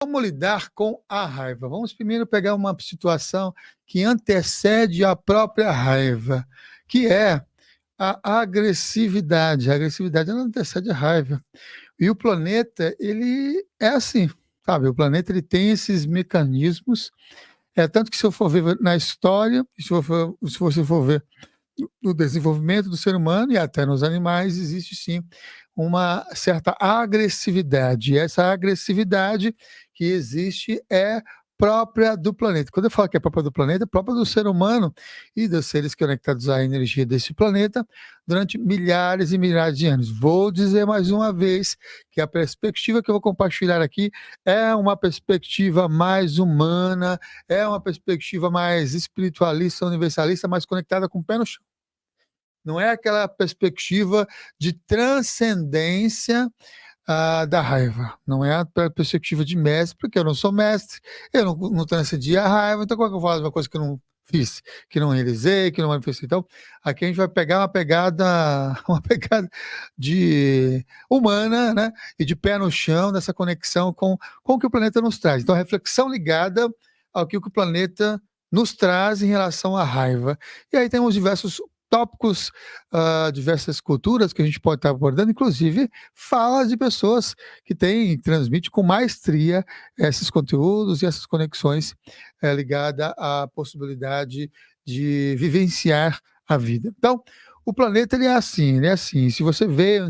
Como lidar com a raiva? Vamos primeiro pegar uma situação que antecede a própria raiva, que é a agressividade. A agressividade ela antecede a raiva. E o planeta, ele é assim, sabe? O planeta ele tem esses mecanismos. É tanto que se eu for ver na história, se você for ver no desenvolvimento do ser humano e até nos animais, existe sim uma certa agressividade. E essa agressividade que existe é própria do planeta. Quando eu falo que é própria do planeta, é própria do ser humano e dos seres conectados à energia desse planeta durante milhares e milhares de anos. Vou dizer mais uma vez que a perspectiva que eu vou compartilhar aqui é uma perspectiva mais humana, é uma perspectiva mais espiritualista, universalista, mais conectada com o pé no chão. Não é aquela perspectiva de transcendência da raiva. Não é a perspectiva de mestre, porque eu não sou mestre, eu não transcendi a raiva, então como é que eu falo de uma coisa que eu não fiz, que não realizei, que não manifestei? Então, aqui a gente vai pegar uma pegada de humana, né? E de pé no chão, dessa conexão com o que o planeta nos traz. Então, a reflexão ligada ao que o planeta nos traz em relação à raiva. E aí temos diversos tópicos, diversas culturas que a gente pode estar abordando, inclusive fala de pessoas que transmite com maestria esses conteúdos e essas conexões ligadas à possibilidade de vivenciar a vida. Então, o planeta ele é assim. Se você veio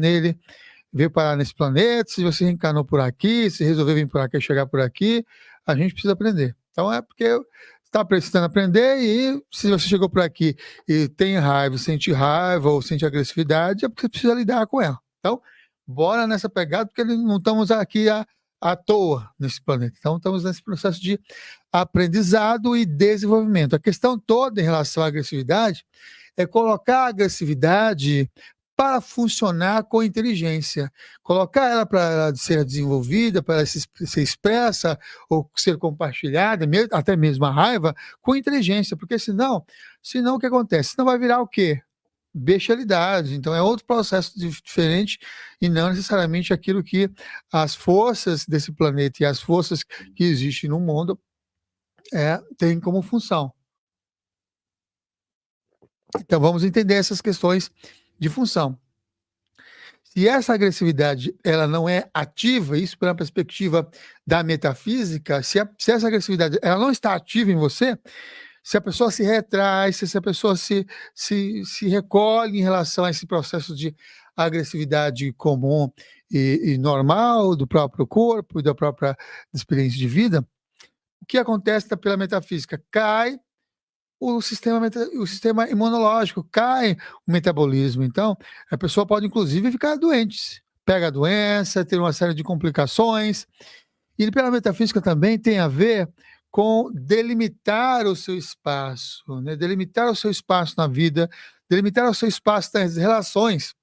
parar nesse planeta, se você reencarnou por aqui, se resolveu vir por aqui e chegar por aqui, a gente precisa aprender. Então é porque está precisando aprender e se você chegou por aqui e tem raiva, sente raiva ou sente agressividade, é porque você precisa lidar com ela. Então, bora nessa pegada, porque não estamos aqui à toa nesse planeta. Então, estamos nesse processo de aprendizado e desenvolvimento. A questão toda em relação à agressividade é colocar a agressividade para funcionar com inteligência, colocar ela para ser desenvolvida, para ela ser expressa ou ser compartilhada, até mesmo a raiva, com inteligência, porque senão o que acontece? Senão vai virar o quê? Bestialidade. Então é outro processo diferente e não necessariamente aquilo que as forças desse planeta e as forças que existem no mundo têm como função. Então vamos entender essas questões de função. Se essa agressividade ela não é ativa, isso pela perspectiva da metafísica, se essa agressividade ela não está ativa em você, se a pessoa se retrai, se a pessoa se recolhe em relação a esse processo de agressividade comum e normal do próprio corpo e da própria experiência de vida, o que acontece pela metafísica? Cai o sistema imunológico, cai o metabolismo. Então, a pessoa pode, inclusive, ficar doente. Pega a doença, ter uma série de complicações. E pela metafísica também tem a ver com delimitar o seu espaço, né? Delimitar o seu espaço na vida, delimitar o seu espaço nas relações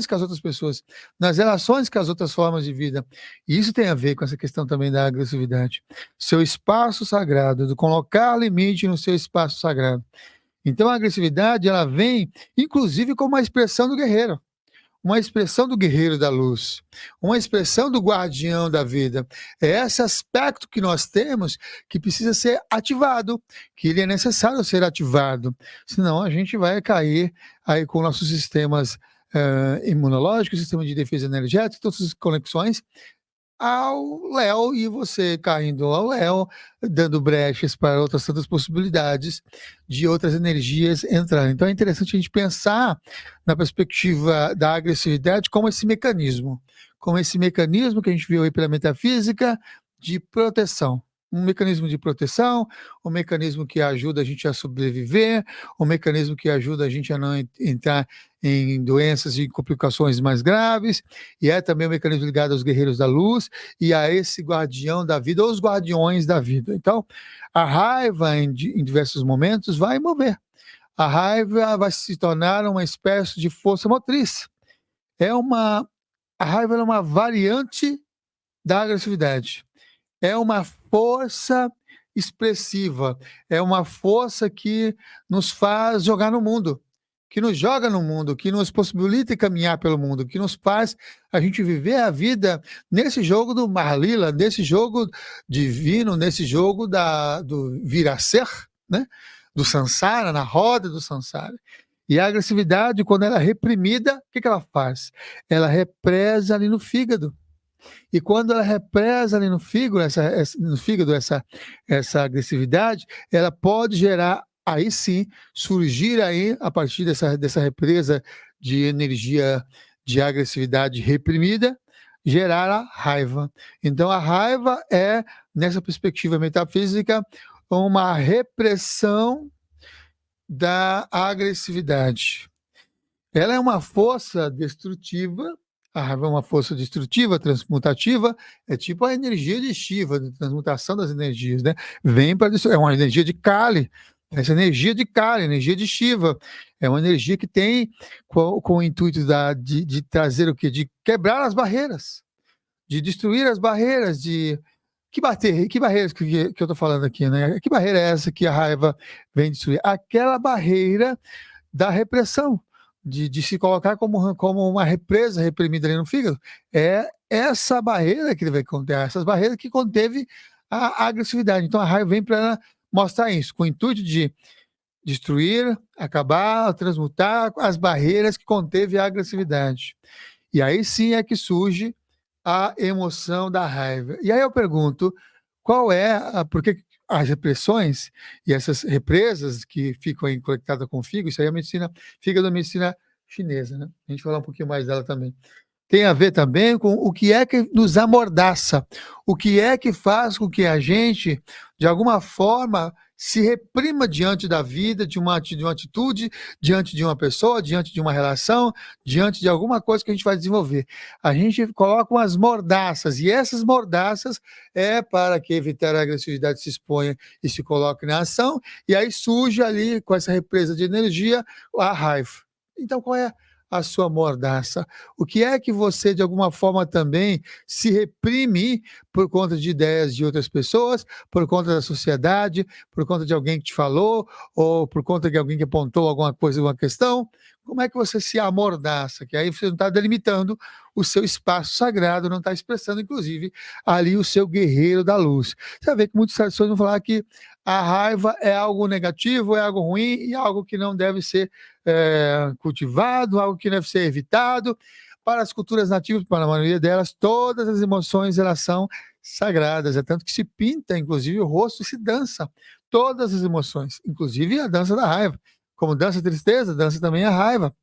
com as outras pessoas, nas relações com as outras formas de vida. E isso tem a ver com essa questão também da agressividade. Seu espaço sagrado, de colocar limite no seu espaço sagrado. Então a agressividade, ela vem, inclusive, como uma expressão do guerreiro. Uma expressão do guerreiro da luz, uma expressão do guardião da vida. É esse aspecto que nós temos que precisa ser ativado, que ele é necessário ser ativado, senão a gente vai cair aí com nossos sistemas imunológicos, sistema de defesa energética, todas as conexões ao Léo e você caindo ao Léo, dando brechas para outras tantas possibilidades de outras energias entrarem. Então é interessante a gente pensar na perspectiva da agressividade como esse mecanismo que a gente viu aí pela metafísica de proteção. Um mecanismo de proteção, um mecanismo que ajuda a gente a sobreviver, um mecanismo que ajuda a gente a não entrar em doenças e complicações mais graves, e é também um mecanismo ligado aos guerreiros da luz e a esse guardião da vida, ou os guardiões da vida. Então, a raiva em diversos momentos vai mover. A raiva vai se tornar uma espécie de força motriz. A raiva é uma variante da agressividade. É uma força expressiva, é uma força que nos faz jogar no mundo, que nos joga no mundo, que nos possibilita caminhar pelo mundo, que nos faz a gente viver a vida nesse jogo do Mahalila, nesse jogo divino, nesse jogo do vir a ser, né? Do Sansara, na roda do Sansara. E a agressividade, quando ela é reprimida, o que ela faz? Ela represa ali no fígado. E quando ela represa ali no fígado, essa agressividade, ela pode gerar, aí sim, surgir aí, a partir dessa represa de energia de agressividade reprimida, gerar a raiva. Então, a raiva é, nessa perspectiva metafísica, uma repressão da agressividade. Ela é uma força destrutiva, a raiva é uma força destrutiva, transmutativa, é tipo a energia de Shiva, de transmutação das energias, né? Vem para destruir, é uma energia de Kali, essa energia de Kali, energia de Shiva, é uma energia que tem com o intuito de trazer o quê? De quebrar as barreiras, de destruir as barreiras, de que barreiras que eu estou falando aqui, né? Que barreira é essa que a raiva vem destruir? Aquela barreira da repressão, de se colocar como uma represa reprimida ali no fígado. É essa barreira que ele vai conter, essas barreiras que conteve a agressividade. Então a raiva vem para mostrar isso, com o intuito de destruir, acabar, transmutar as barreiras que conteve a agressividade. E aí sim é que surge a emoção da raiva. E aí eu pergunto, por que as repressões e essas represas que ficam aí conectadas com o fígado, isso aí é a fígado da medicina chinesa, né? A gente vai falar um pouquinho mais dela também. Tem a ver também com o que é que nos amordaça, o que é que faz com que a gente, de alguma forma, se reprima diante da vida, de uma atitude, diante de uma pessoa, diante de uma relação, diante de alguma coisa que a gente vai desenvolver. A gente coloca umas mordaças, e essas mordaças é para que evitar a agressividade se exponha e se coloque na ação, e aí surge ali, com essa represa de energia, a raiva. Então, qual é a sua mordaça? O que é que você, de alguma forma, também se reprime por conta de ideias de outras pessoas, por conta da sociedade, por conta de alguém que te falou, ou por conta de alguém que apontou alguma coisa, alguma questão? Como é que você se amordaça? Que aí você não está delimitando o seu espaço sagrado, não está expressando, inclusive, ali o seu guerreiro da luz. Você vai ver que muitas tradições vão falar que a raiva é algo negativo, é algo ruim e algo que não deve ser cultivado, algo que deve ser evitado. Para as culturas nativas, para a maioria delas, todas as emoções elas são sagradas, é tanto que se pinta, inclusive, o rosto e se dança todas as emoções, inclusive a dança da raiva. Como dança a tristeza, dança também a raiva.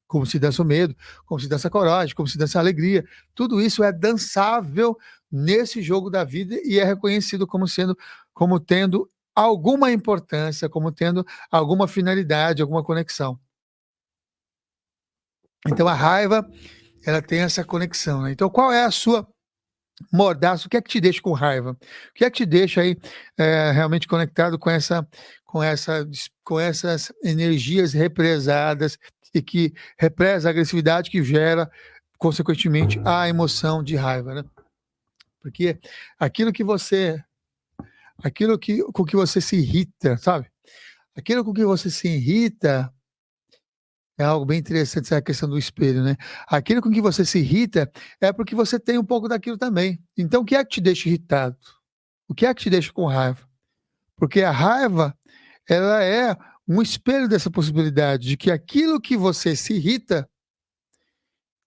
Como se dança o medo, como se dança a coragem, como se dança a alegria. Tudo isso é dançável nesse jogo da vida e é reconhecido como tendo alguma importância, como tendo alguma finalidade, alguma conexão. Então a raiva, ela tem essa conexão, né? Então qual é a sua mordaça? O que é que te deixa com raiva? O que é que te deixa aí realmente conectado com essas energias represadas e que represa a agressividade que gera, consequentemente, a emoção de raiva, né? Porque com que você se irrita, sabe? Aquilo com que você se irrita é algo bem interessante, essa questão do espelho, né? Aquilo com que você se irrita é porque você tem um pouco daquilo também. Então, o que é que te deixa irritado? O que é que te deixa com raiva? Porque a raiva, ela é um espelho dessa possibilidade de que aquilo que você se irrita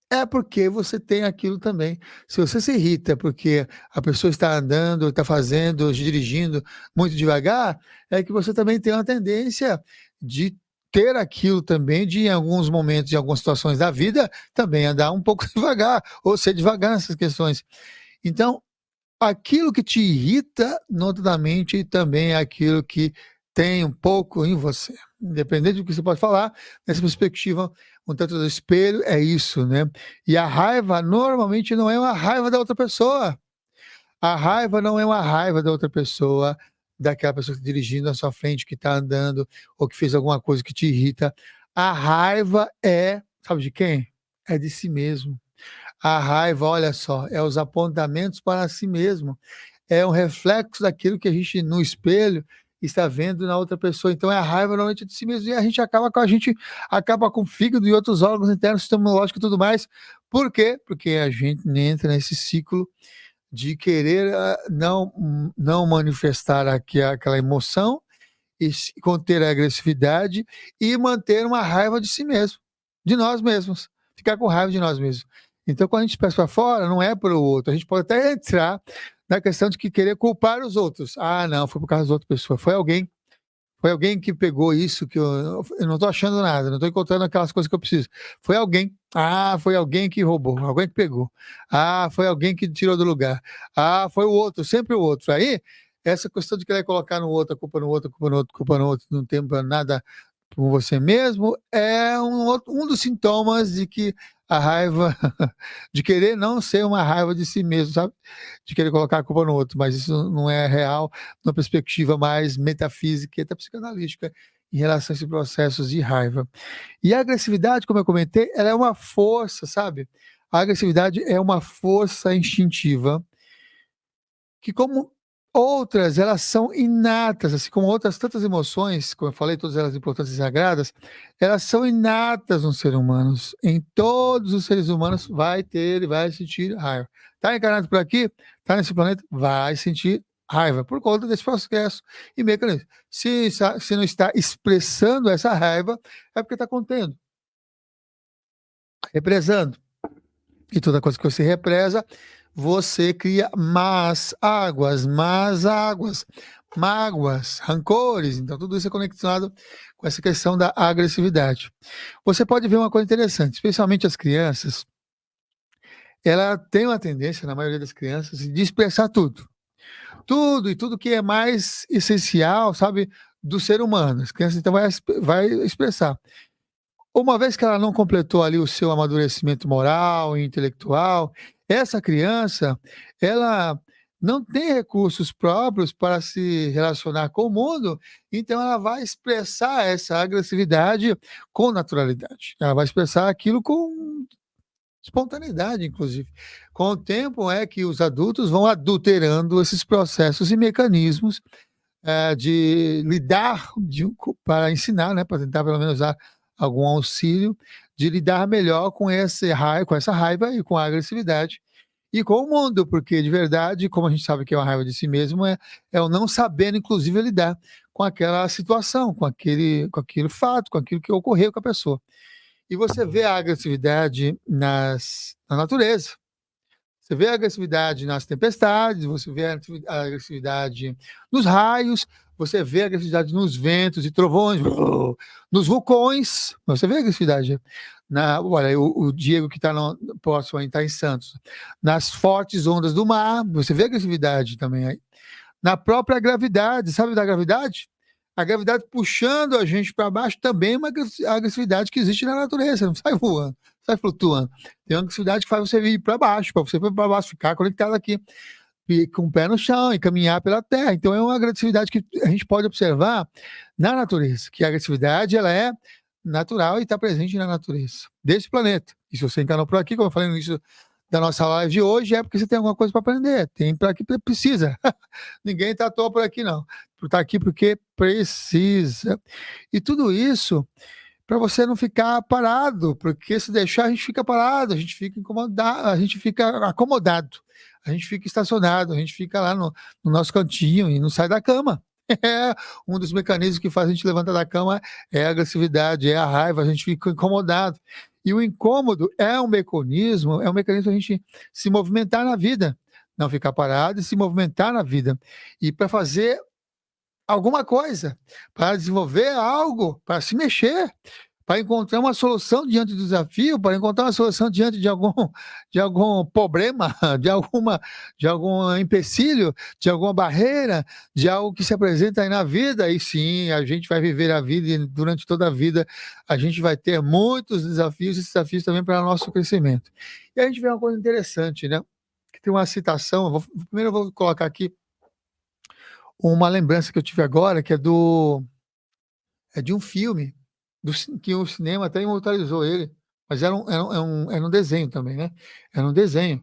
é porque você tem aquilo também. Se você se irrita porque a pessoa está andando, está fazendo, dirigindo muito devagar, é que você também tem uma tendência de ter aquilo também, de em alguns momentos, em algumas situações da vida, também andar um pouco devagar, ou ser devagar nessas questões. Então, aquilo que te irrita, notadamente, também é aquilo que tem um pouco em você. Independente do que você pode falar, nessa perspectiva, um tanto do espelho, é isso, né? E a raiva, normalmente, não é uma raiva da outra pessoa. A raiva não é uma raiva da outra pessoa, daquela pessoa que está dirigindo à sua frente, que está andando, ou que fez alguma coisa que te irrita. A raiva é, sabe de quem? É de si mesmo. A raiva, olha só, é os apontamentos para si mesmo. É um reflexo daquilo que a gente, no espelho, está vendo na outra pessoa. Então é a raiva normalmente de si mesmo, e a gente acaba com o fígado e outros órgãos internos, sistema imunológico e tudo mais. Por quê? Porque a gente entra nesse ciclo de querer não manifestar aquela emoção, e conter a agressividade e manter uma raiva de si mesmo, de nós mesmos, ficar com raiva de nós mesmos. Então, quando a gente expressa para fora, não é para o outro. A gente pode até entrar na questão de que querer culpar os outros. Ah, não, foi por causa da outra pessoa. Foi alguém que pegou isso, que eu não estou achando nada, não estou encontrando aquelas coisas que eu preciso. Foi alguém. Ah, foi alguém que roubou, alguém que pegou. Ah, foi alguém que tirou do lugar. Ah, foi o outro, sempre o outro. Aí, essa questão de querer colocar no outro, a culpa no outro, a culpa no outro, a culpa no outro, não tem nada com você mesmo, é um dos sintomas de que a raiva, de querer não ser uma raiva de si mesmo, sabe? De querer colocar a culpa no outro, mas isso não é real, numa perspectiva mais metafísica e até psicanalítica em relação a esses processos de raiva. E a agressividade, como eu comentei, ela é uma força, sabe? A agressividade é uma força instintiva que, como outras, elas são inatas, assim como outras tantas emoções, como eu falei, todas elas importantes e sagradas, elas são inatas nos seres humanos. Em todos os seres humanos vai ter e vai sentir raiva. Está encarnado por aqui, está nesse planeta, vai sentir raiva por conta desse processo e mecanismo. Se não está expressando essa raiva, é porque está contendo, represando. E toda coisa que você represa, você cria más águas, mágoas, rancores. Então, tudo isso é conectado com essa questão da agressividade. Você pode ver uma coisa interessante, especialmente as crianças, ela tem uma tendência, na maioria das crianças, de expressar tudo. Tudo e tudo que é mais essencial, sabe, do ser humano. As crianças, então, vai expressar. Uma vez que ela não completou ali o seu amadurecimento moral e intelectual, essa criança, ela não tem recursos próprios para se relacionar com o mundo, então ela vai expressar essa agressividade com naturalidade. Ela vai expressar aquilo com espontaneidade, inclusive. Com o tempo é que os adultos vão adulterando esses processos e mecanismos de lidar, para ensinar, né, para tentar pelo menos dar algum auxílio, de lidar melhor com com essa raiva e com a agressividade e com o mundo, porque de verdade, como a gente sabe que é uma raiva de si mesmo, é o não sabendo, inclusive, lidar com aquela situação, com aquele fato, com aquilo que ocorreu com a pessoa. E você vê a agressividade na natureza. Você vê a agressividade nas tempestades, você vê a agressividade nos raios, você vê a agressividade nos ventos e trovões, nos vulcões, você vê a agressividade. Olha, o Diego que está no próximo, está em Santos, nas fortes ondas do mar, você vê a agressividade também aí. Na própria gravidade, sabe da gravidade? A gravidade puxando a gente para baixo também é uma agressividade que existe na natureza, não sai voando, sai flutuando. Tem uma agressividade que faz você ir para baixo, para você ir para baixo, ficar conectado aqui, e com o pé no chão e caminhar pela terra. Então é uma agressividade que a gente pode observar na natureza, que a agressividade ela é natural e está presente na natureza, desse planeta. E se você encarnou por aqui, como eu falei no início da nossa live de hoje, é porque você tem alguma coisa para aprender, tem para que precisa. Ninguém está à toa por aqui, não. Está aqui porque precisa. E tudo isso para você não ficar parado, porque se deixar a gente fica parado, a gente fica incomodado, a gente fica acomodado, a gente fica estacionado, a gente fica lá no nosso cantinho e não sai da cama. É um dos mecanismos que faz a gente levantar da cama é a agressividade, é a raiva, a gente fica incomodado. E o incômodo é um mecanismo a gente se movimentar na vida, não ficar parado e se movimentar na vida. E para fazer alguma coisa, para desenvolver algo, para se mexer, para encontrar uma solução diante do desafio, para encontrar uma solução diante de algum problema, de algum empecilho, de alguma barreira, de algo que se apresenta aí na vida. E sim, a gente vai viver a vida e durante toda a vida a gente vai ter muitos desafios, e desafios também para o nosso crescimento. E a gente vê uma coisa interessante, né? Que tem uma citação, primeiro eu vou colocar aqui uma lembrança que eu tive agora, que é de um filme que o cinema até imortalizou ele, mas era um desenho também, né? Era um desenho.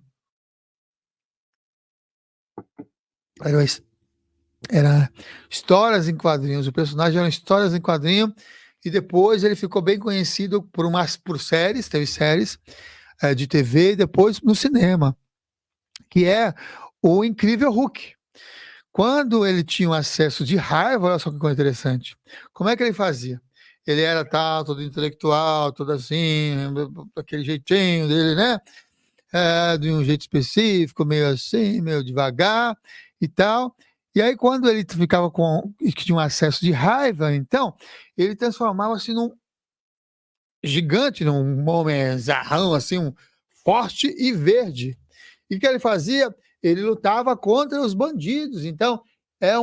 Era Era histórias em quadrinhos, o personagem eram histórias em quadrinho, e depois ele ficou bem conhecido por séries, teve séries de TV e depois no cinema, que é o Incrível Hulk. Quando ele tinha um acesso de raiva, olha só que coisa interessante. Como é que ele fazia? Ele era tal, todo intelectual, todo assim, aquele jeitinho dele, né? De um jeito específico, meio assim, meio devagar e tal. E aí, quando ele ficava que tinha um acesso de raiva, então, ele transformava-se num gigante, num homenzarrão, assim, um forte e verde. E o que ele fazia? Ele lutava contra os bandidos. Então, é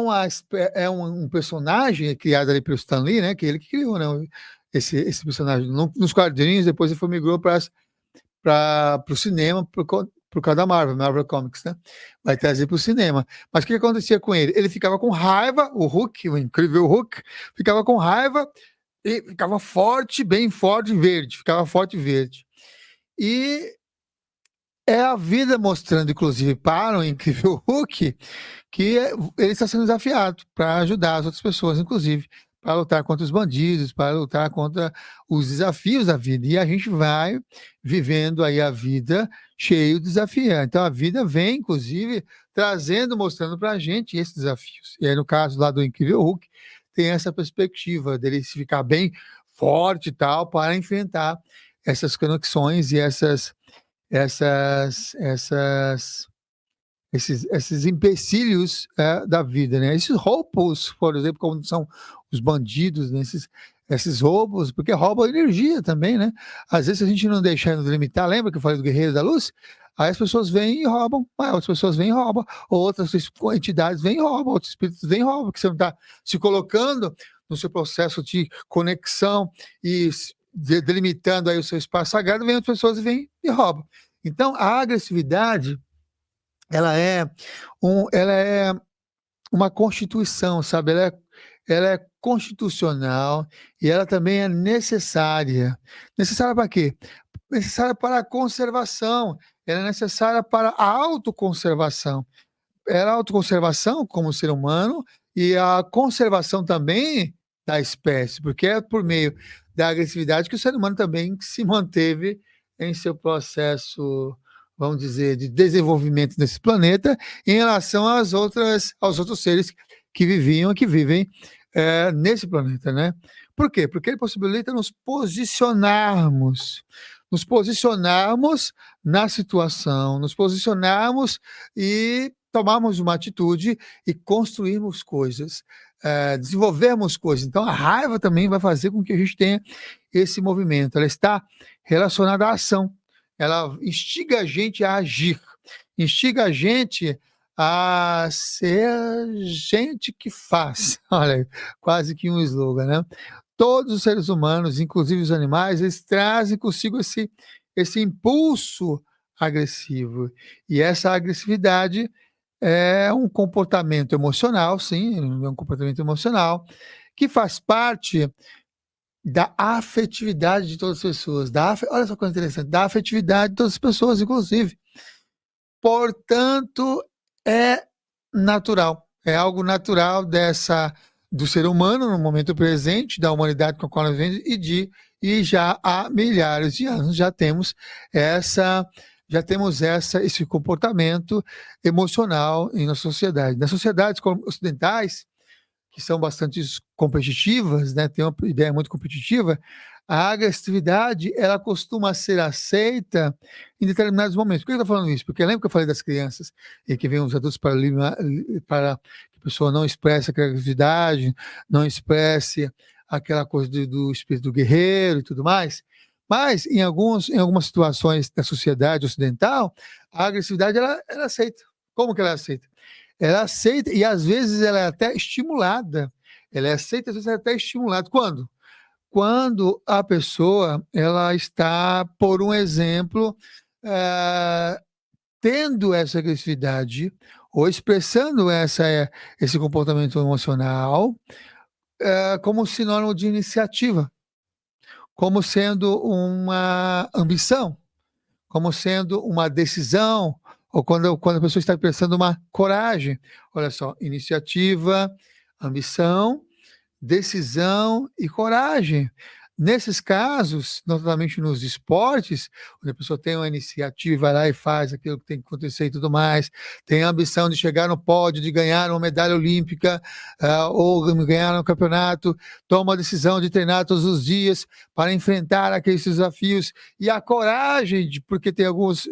um personagem criado ali pelo Stan Lee, né? Que ele que criou, né? Esse personagem nos quadrinhos, depois ele foi migrou para o cinema por causa da Marvel Comics, né? Vai trazer para o cinema. Mas o que acontecia com ele? Ele ficava com raiva, o Hulk, o incrível Hulk, ficava com raiva e ficava forte, bem forte, verde, ficava forte verde. E é a vida mostrando, inclusive, para o incrível Hulk, que ele está sendo desafiado para ajudar as outras pessoas, inclusive, para lutar contra os bandidos, para lutar contra os desafios da vida. E a gente vai vivendo aí a vida cheio de desafios. Então a vida vem, inclusive, trazendo, mostrando para a gente esses desafios. E aí, no caso lá do Incrível Hulk, tem essa perspectiva dele se ficar bem forte e tal, para enfrentar essas conexões e essas, essas esses empecilhos da vida, né? Esses roubos, por exemplo, como são os bandidos, né? Esses roubos, porque roubam energia também, né? Às vezes, se a gente não deixar nos limitar, lembra que eu falei do Guerreiro da Luz? Aí as pessoas vêm e roubam, outras pessoas vêm e roubam, outras entidades vêm e roubam, outros espíritos vêm e roubam, porque você não está se colocando no seu processo de conexão e delimitando aí o seu espaço sagrado, vem outras pessoas e vêm e roubam. Então, a agressividade ela é uma constituição, sabe? Ela é constitucional e ela também é necessária. Necessária para quê? Necessária para a conservação. Ela é necessária para a autoconservação. Ela é a autoconservação como ser humano e a conservação também da espécie, porque é por meio da agressividade que o ser humano também se manteve em seu processo, vamos dizer, de desenvolvimento nesse planeta em relação aos outros seres que viviam e que vivem nesse planeta, né? Por quê? Porque ele possibilita nos posicionarmos na situação, nos posicionarmos e tomarmos uma atitude e construirmos coisas, desenvolvermos coisas. Então, a raiva também vai fazer com que a gente tenha esse movimento. Ela está relacionada à ação. Ela instiga a gente a agir, instiga a gente a ser gente que faz. Olha, quase que um slogan, né? Todos os seres humanos, inclusive os animais, eles trazem consigo esse impulso agressivo. E essa agressividade é um comportamento emocional, sim, é um comportamento emocional, que faz parte da afetividade de todas as pessoas. Olha só que coisa interessante, da afetividade de todas as pessoas, inclusive. Portanto, é natural, é algo natural do ser humano no momento presente, da humanidade com a qual nós vivemos, e já há milhares de anos esse comportamento emocional em nossa sociedade. Nas sociedades ocidentais, que são bastante competitivas, né, tem uma ideia muito competitiva, a agressividade ela costuma ser aceita em determinados momentos. Por que eu estou falando isso? Porque lembra que eu falei das crianças e que vem os adultos para que a pessoa não expresse aquela agressividade, não expresse aquela coisa do espírito guerreiro e tudo mais. Mas em algumas situações da sociedade ocidental, a agressividade ela é aceita. Como que ela é aceita? Ela aceita e às vezes ela é até estimulada. Ela é aceita, às vezes é até estimulada. Quando? Quando a pessoa ela está, por um exemplo, tendo essa agressividade ou expressando esse comportamento emocional como sinônimo de iniciativa, como sendo uma ambição, como sendo uma decisão, ou quando a pessoa está expressando uma coragem. Olha só, iniciativa, ambição, decisão e coragem. Nesses casos, notadamente nos esportes, onde a pessoa tem uma iniciativa, vai lá e faz aquilo que tem que acontecer e tudo mais, tem a ambição de chegar no pódio, de ganhar uma medalha olímpica, ou ganhar um campeonato, toma a decisão de treinar todos os dias para enfrentar aqueles desafios, e a coragem, porque tem alguns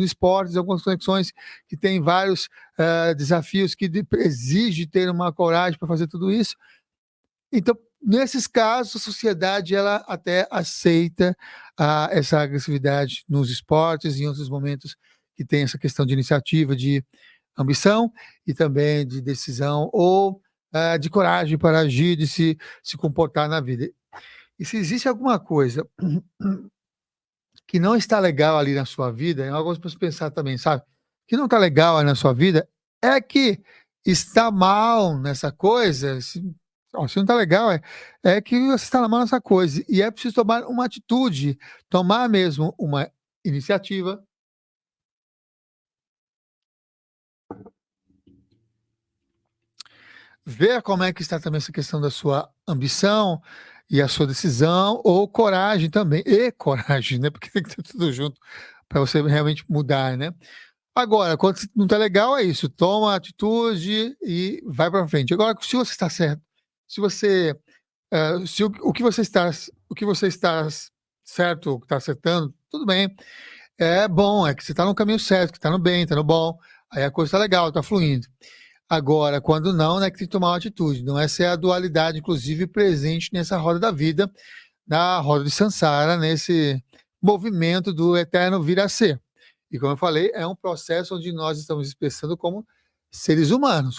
esportes, algumas conexões que tem vários desafios que exige ter uma coragem para fazer tudo isso. Então, nesses casos, a sociedade ela até aceita essa agressividade nos esportes e em outros momentos que tem essa questão de iniciativa, de ambição e também de decisão ou de coragem para agir, de se comportar na vida. E se existe alguma coisa que não está legal ali na sua vida, é algo para você pensar também, sabe? Que não está legal ali na sua vida é que está mal nessa coisa. Se não está legal, é que você está mal nessa coisa. E é preciso tomar uma atitude, tomar mesmo uma iniciativa. Ver como é que está também essa questão da sua ambição e a sua decisão, ou coragem também, e coragem, né? Porque tem que ter tudo junto para você realmente mudar, né? Agora, quando não está legal, é isso, toma atitude e vai para frente. Agora, se você está certo, se você se o que você está certo, está acertando, tudo bem. É bom, é que você está no caminho certo, que está no bem, está no bom, aí a coisa está legal, está fluindo. Agora, quando não, né, que tem que tomar uma atitude. Não, essa é a dualidade, inclusive, presente nessa roda da vida, na roda de Sansara, nesse movimento do eterno vir a ser. E como eu falei, é um processo onde nós estamos expressando como seres humanos,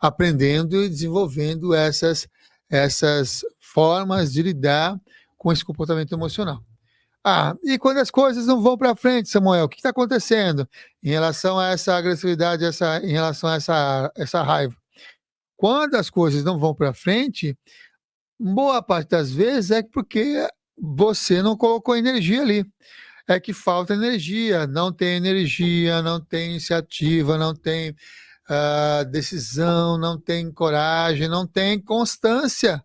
aprendendo e desenvolvendo essas formas de lidar com esse comportamento emocional. E quando as coisas não vão para frente, Samuel, o que está acontecendo em relação a essa agressividade, em relação a essa raiva? Quando as coisas não vão para frente, boa parte das vezes é porque você não colocou energia ali. É que falta energia, não tem iniciativa, não tem decisão, não tem coragem, não tem constância.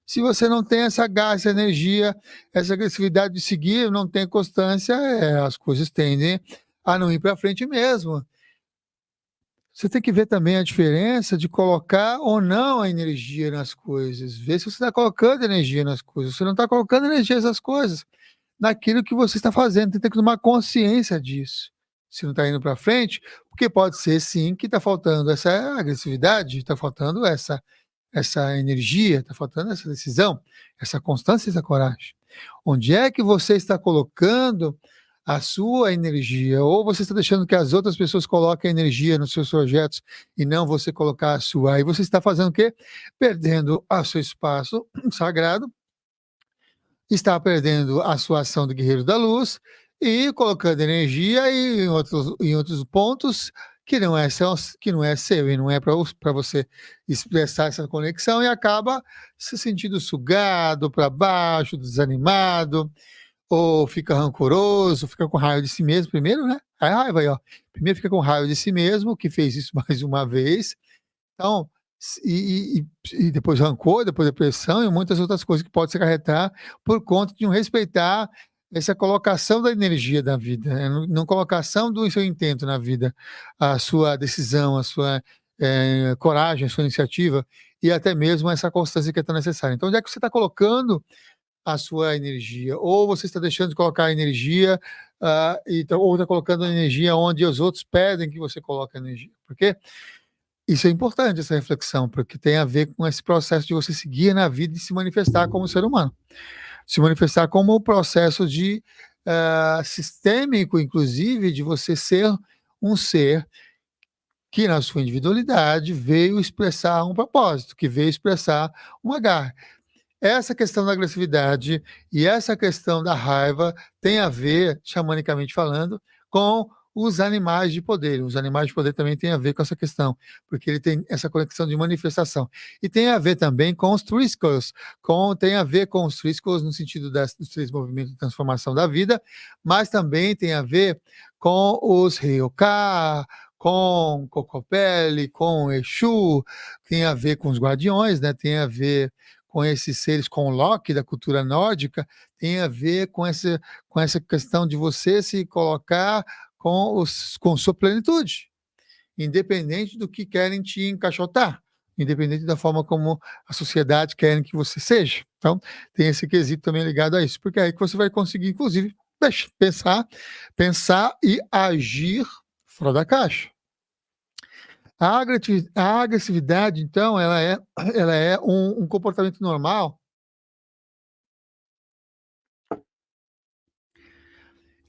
Se você não tem essa garra, essa energia, essa agressividade de seguir, não tem constância, as coisas tendem a não ir para frente mesmo. Você tem que ver também a diferença de colocar ou não a energia nas coisas. Ver se você está colocando energia nas coisas. Você não está colocando energia nessas coisas, naquilo que você está fazendo. Tem que tomar consciência disso. Se não está indo para frente, porque pode ser sim que está faltando essa agressividade, está faltando essa energia, está faltando essa decisão, essa constância, essa coragem. Onde é que você está colocando a sua energia? Ou você está deixando que as outras pessoas coloquem energia nos seus projetos e não você colocar a sua? Aí você está fazendo o quê? Perdendo o seu espaço sagrado, está perdendo a sua ação do guerreiro da luz e colocando energia em outros pontos que não é seu e não é para você expressar essa conexão, e acaba se sentindo sugado para baixo, desanimado, ou fica rancoroso, fica com raiva de si mesmo primeiro, né? A raiva aí, ó. Primeiro fica com raiva de si mesmo, que fez isso mais uma vez. Então, e depois rancor, depois depressão e muitas outras coisas que pode se acarretar por conta de não respeitar essa colocação da energia da vida, né? Não colocação do seu intento na vida, a sua decisão, a sua coragem, a sua iniciativa e até mesmo essa constância que é tão necessária. Então, onde é que você está colocando a sua energia? Ou você está deixando de colocar energia, ou está colocando energia onde os outros pedem que você coloque energia? Porque isso é importante, essa reflexão, porque tem a ver com esse processo de você seguir na vida e se manifestar como ser humano. Se manifestar como um processo de sistêmico, inclusive, de você ser um ser que, na sua individualidade, veio expressar um propósito, que veio expressar uma garra. Essa questão da agressividade e essa questão da raiva tem a ver, xamanicamente falando, com os animais de poder. Os animais de poder também têm a ver com essa questão, porque ele tem essa conexão de manifestação. E tem a ver também com os Triscos, tem a ver com os Triscos no sentido dos três movimentos de transformação da vida, mas também tem a ver com os Ryoka, com Kokopelli, com Exu, tem a ver com os guardiões, né? Tem a ver com esses seres, com Loki da cultura nórdica, tem a ver com essa questão de você se colocar com sua plenitude, independente do que querem te encaixotar, independente da forma como a sociedade quer que você seja. Então, tem esse quesito também ligado a isso, porque é aí que você vai conseguir, inclusive, pensar e agir fora da caixa. A agressividade, então, ela é um comportamento normal.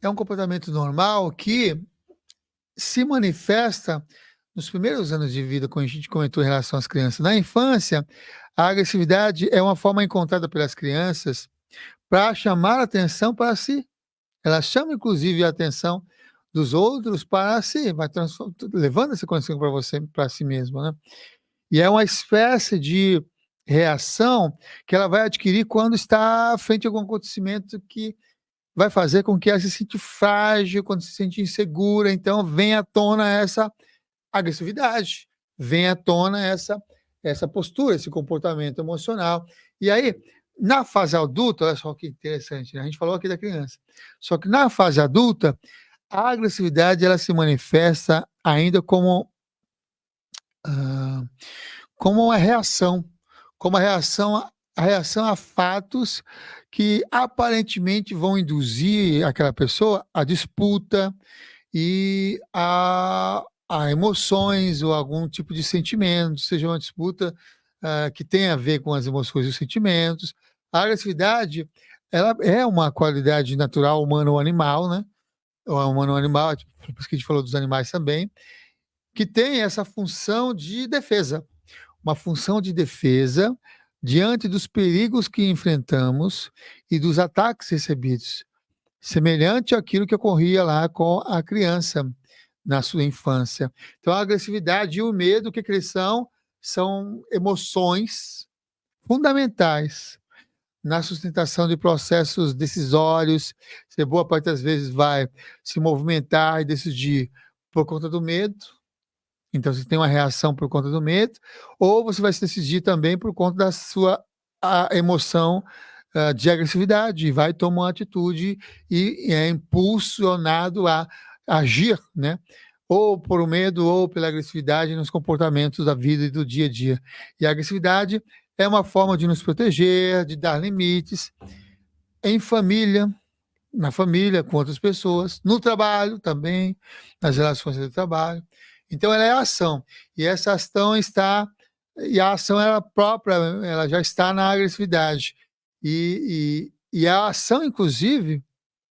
É um comportamento normal que se manifesta nos primeiros anos de vida, como a gente comentou em relação às crianças. Na infância, a agressividade é uma forma encontrada pelas crianças para chamar a atenção para si. Ela chama, inclusive, a atenção dos outros para si, vai levando essa conexão para você, para si mesmo, né? E é uma espécie de reação que ela vai adquirir quando está frente a algum acontecimento que vai fazer com que ela se sinta frágil, quando se sente insegura. Então, vem à tona essa agressividade, vem à tona essa postura, esse comportamento emocional. E aí, na fase adulta, olha só que interessante, né? A gente falou aqui da criança. Só que na fase adulta, a agressividade ela se manifesta ainda como uma reação, a reação a fatos que aparentemente vão induzir aquela pessoa a disputa e a emoções ou algum tipo de sentimento, seja uma disputa que tenha a ver com as emoções e os sentimentos. A agressividade, ela é uma qualidade natural humana ou animal, né? Ou humano ou animal, por isso que a gente falou dos animais também, que tem essa função de defesa. Uma função de defesa diante dos perigos que enfrentamos e dos ataques recebidos, semelhante àquilo que ocorria lá com a criança na sua infância. Então, a agressividade e o medo, o que eles são emoções fundamentais na sustentação de processos decisórios. Você, boa parte das vezes, vai se movimentar e decidir por conta do medo. Então, você tem uma reação por conta do medo, ou você vai se decidir também por conta da sua emoção de agressividade, e vai tomar uma atitude e é impulsionado a agir, né? Ou por medo ou pela agressividade nos comportamentos da vida e do dia a dia. E a agressividade é uma forma de nos proteger, de dar limites em família, na família, com outras pessoas, no trabalho também, nas relações de trabalho. Então, ela é a ação. E essa ação e a ação ela própria, ela já está na agressividade. E a ação, inclusive,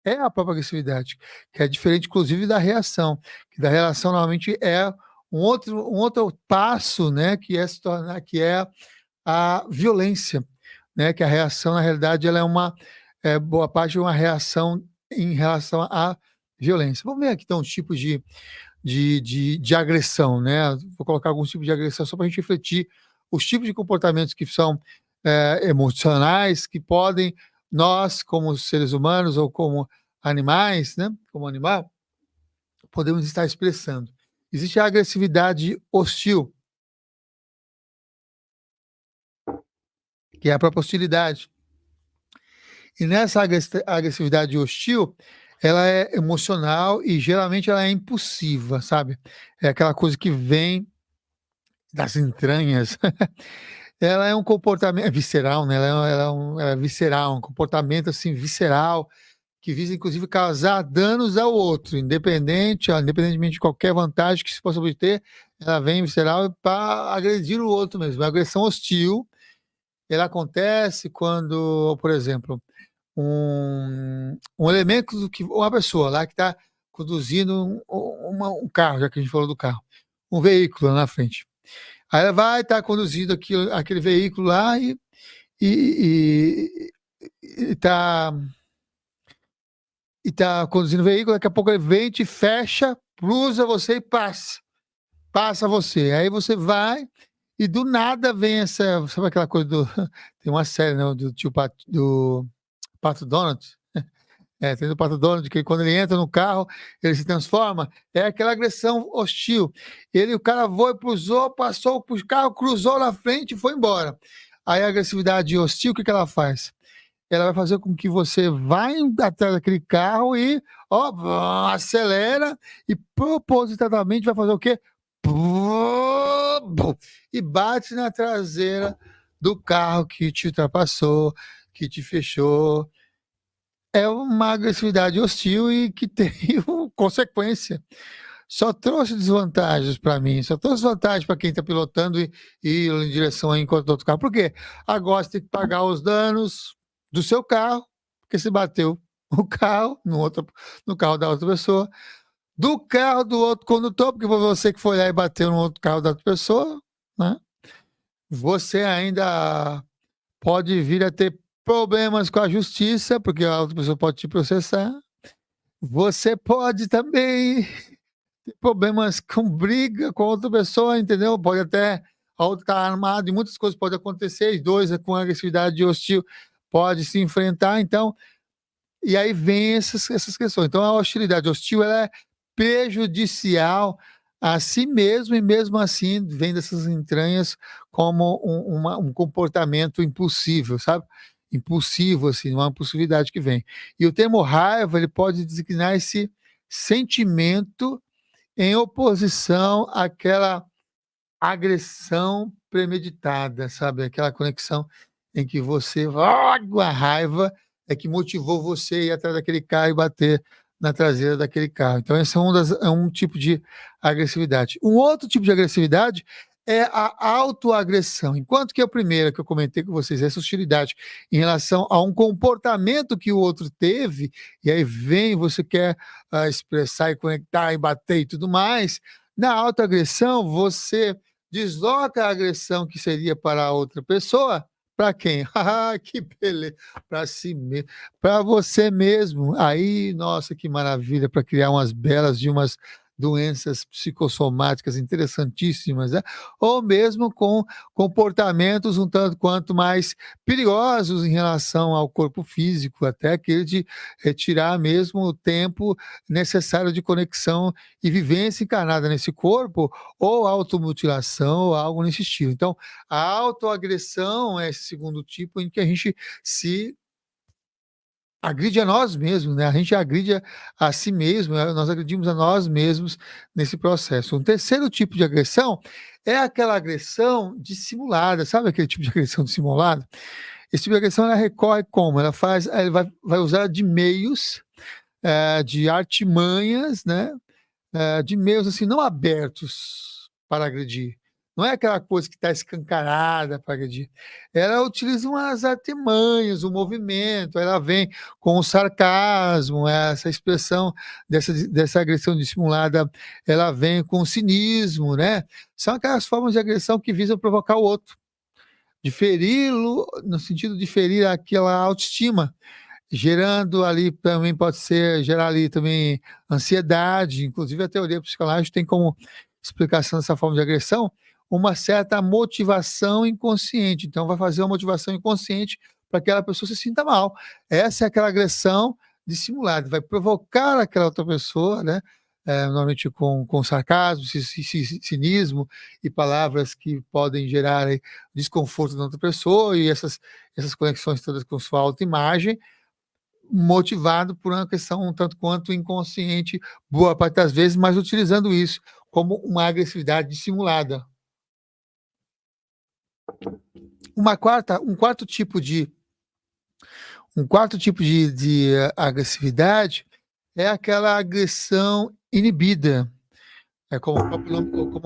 é a própria agressividade, que é diferente, inclusive, da reação. Que da reação, normalmente, é um outro passo, né, que é a violência, né, que a reação, na realidade, ela é boa parte de uma reação em relação à violência. Vamos ver aqui, então, os tipos de agressão, né? Vou colocar alguns tipos de agressão só para a gente refletir os tipos de comportamentos que são emocionais, que podem, nós, como seres humanos ou como animais, né? Como animal, podemos estar expressando. Existe a agressividade hostil, que é a própria hostilidade. E nessa agressividade hostil, ela é emocional e geralmente ela é impulsiva, sabe? É aquela coisa que vem das entranhas. Ela é um comportamento visceral, né? Ela é visceral, um comportamento assim visceral que visa inclusive causar danos ao outro, independentemente de qualquer vantagem que se possa obter, ela vem visceral para agredir o outro mesmo. A agressão hostil, ela acontece quando, por exemplo, um elemento que uma pessoa lá que está conduzindo um carro, já que a gente falou do carro, um veículo lá na frente. Aí ela vai estar conduzindo aquele veículo lá e está conduzindo o veículo, daqui a pouco ele vem, te fecha, cruza você e passa você. Aí você vai e do nada vem sabe aquela coisa tem uma série, né, do tio Pato, do Pato Donald, Tem do Pato Donald, que quando ele entra no carro, ele se transforma. É aquela agressão hostil. O cara voou, cruzou, passou, o carro cruzou na frente e foi embora. Aí a agressividade hostil, o que ela faz? Ela vai fazer com que você vá atrás daquele carro e acelera e propositadamente vai fazer o quê? E bate na traseira do carro que te ultrapassou, que te fechou. É uma agressividade hostil e que tem consequência. Só trouxe desvantagens para mim, só trouxe vantagem para quem está pilotando e ir em direção a encontro do outro carro. Por quê? Agora você tem que pagar os danos do seu carro, porque você bateu o carro no carro da outra pessoa, do carro do outro condutor, porque foi você que foi lá e bateu no outro carro da outra pessoa, né? Você ainda pode vir a ter problemas com a justiça, porque a outra pessoa pode te processar. Você pode também ter problemas com briga com outra pessoa, entendeu? Pode até a outra estar armada e muitas coisas podem acontecer, os dois com agressividade hostil pode se enfrentar, então, e aí vem essas questões. Então, a hostilidade hostil ela é prejudicial a si mesmo e mesmo assim vem dessas entranhas como um comportamento impulsivo, sabe? Impulsivo, assim, uma impulsividade que vem. E o termo raiva, ele pode designar esse sentimento em oposição àquela agressão premeditada, sabe? Aquela conexão em que você, a raiva é que motivou você a ir atrás daquele carro e bater na traseira daquele carro. Então, esse é um tipo de agressividade. Um outro tipo de agressividade é a autoagressão. Enquanto que a primeira que eu comentei com vocês, essa hostilidade em relação a um comportamento que o outro teve, e aí vem, você quer expressar e conectar e bater e tudo mais. Na autoagressão, você desloca a agressão que seria para a outra pessoa, para quem? Que beleza! Para si mesmo, para você mesmo. Aí, nossa, que maravilha, para criar umas belas de umas doenças psicossomáticas interessantíssimas, né? Ou mesmo com comportamentos um tanto quanto mais perigosos em relação ao corpo físico, até aquele de retirar mesmo o tempo necessário de conexão e vivência encarnada nesse corpo, ou automutilação, ou algo nesse estilo. Então, a autoagressão é esse segundo tipo em que a gente se agride a nós mesmos, né? A gente agride a si mesmo, né? Nós agredimos a nós mesmos nesse processo. Um terceiro tipo de agressão é aquela agressão dissimulada, sabe aquele tipo de agressão dissimulada? Esse tipo de agressão ela recorre como? Ela vai usar de meios, de artimanhas, né? De meios assim, não abertos para agredir. Não é aquela coisa que está escancarada para agredir. Ela utiliza umas artimanhas, um movimento, ela vem com o sarcasmo, essa expressão dessa agressão dissimulada, ela vem com o cinismo, né? São aquelas formas de agressão que visam provocar o outro, de feri-lo, no sentido de ferir aquela autoestima, gerando ali também pode ser gerar ali também ansiedade, inclusive a teoria psicológica tem como explicação dessa forma de agressão uma certa motivação inconsciente. Então vai fazer uma motivação inconsciente para que aquela pessoa se sinta mal. Essa é aquela agressão dissimulada, vai provocar aquela outra pessoa, né? Normalmente com sarcasmo, cinismo e palavras que podem gerar aí, desconforto na outra pessoa e essas conexões todas com sua autoimagem, motivado por uma questão um tanto quanto inconsciente, boa parte das vezes, mas utilizando isso como uma agressividade dissimulada. Um quarto tipo de agressividade é aquela agressão inibida. Como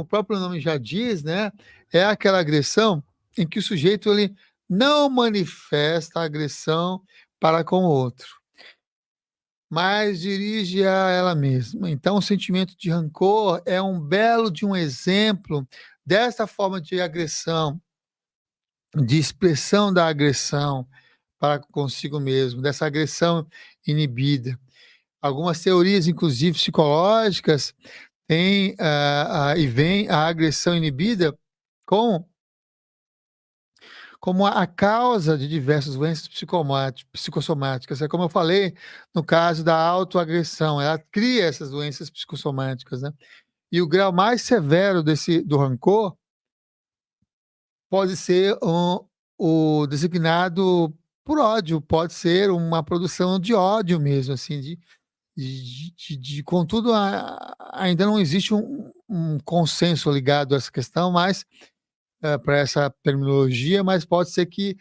o próprio nome já diz, né? É aquela agressão em que o sujeito ele não manifesta agressão para com o outro, mas dirige a ela mesma. Então, o sentimento de rancor é um belo de um exemplo dessa forma de agressão, de expressão da agressão para consigo mesmo, dessa agressão inibida. Algumas teorias, inclusive psicológicas, têm e vem a agressão inibida com como a causa de diversas doenças psicossomáticas. É como eu falei, no caso da autoagressão, ela cria essas doenças psicossomáticas, né. E o grau mais severo do rancor pode ser o designado por ódio, pode ser uma produção de ódio mesmo, assim, contudo, ainda não existe um consenso ligado a essa questão, mas para essa terminologia, mas pode ser que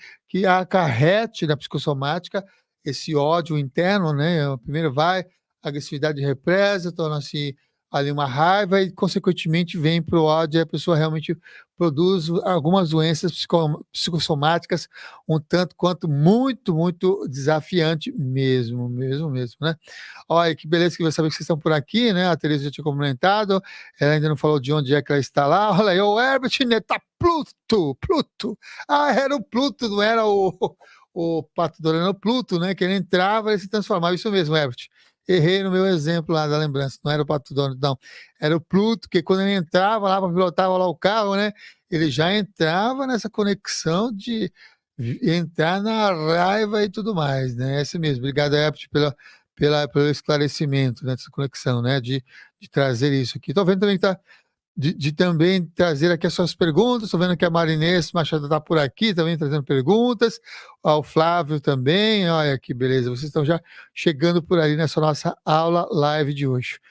acarrete na psicossomática esse ódio interno, né? Primeiro vai, a agressividade represa, torna-se ali uma raiva e, consequentemente, vem para o ódio e a pessoa realmente produz algumas doenças psicossomáticas um tanto quanto muito desafiante mesmo, né? Olha, que beleza que eu saber que vocês estão por aqui, né? A Tereza já tinha comentado, ela ainda não falou de onde é que ela está lá. Olha aí, o Herbert, né? Tá Pluto. Ah, era o Pluto, não era o Pato Donald, era o Pluto, né? Que ele entrava e se transformava. Isso mesmo, Herbert. Errei no meu exemplo lá da lembrança. Não era o Pato Donald, não. Era o Pluto, que quando ele entrava lá para pilotar lá o carro, né? Ele já entrava nessa conexão de entrar na raiva e tudo mais, né? É isso mesmo. Obrigado, Herbert, pelo esclarecimento, né, dessa conexão, né? De trazer isso aqui. Estou vendo também que tá de também trazer aqui as suas perguntas. Estou vendo que a Marinês Machado está por aqui também trazendo perguntas. O Flávio também. Olha que beleza, vocês estão já chegando por aí nessa nossa aula live de hoje.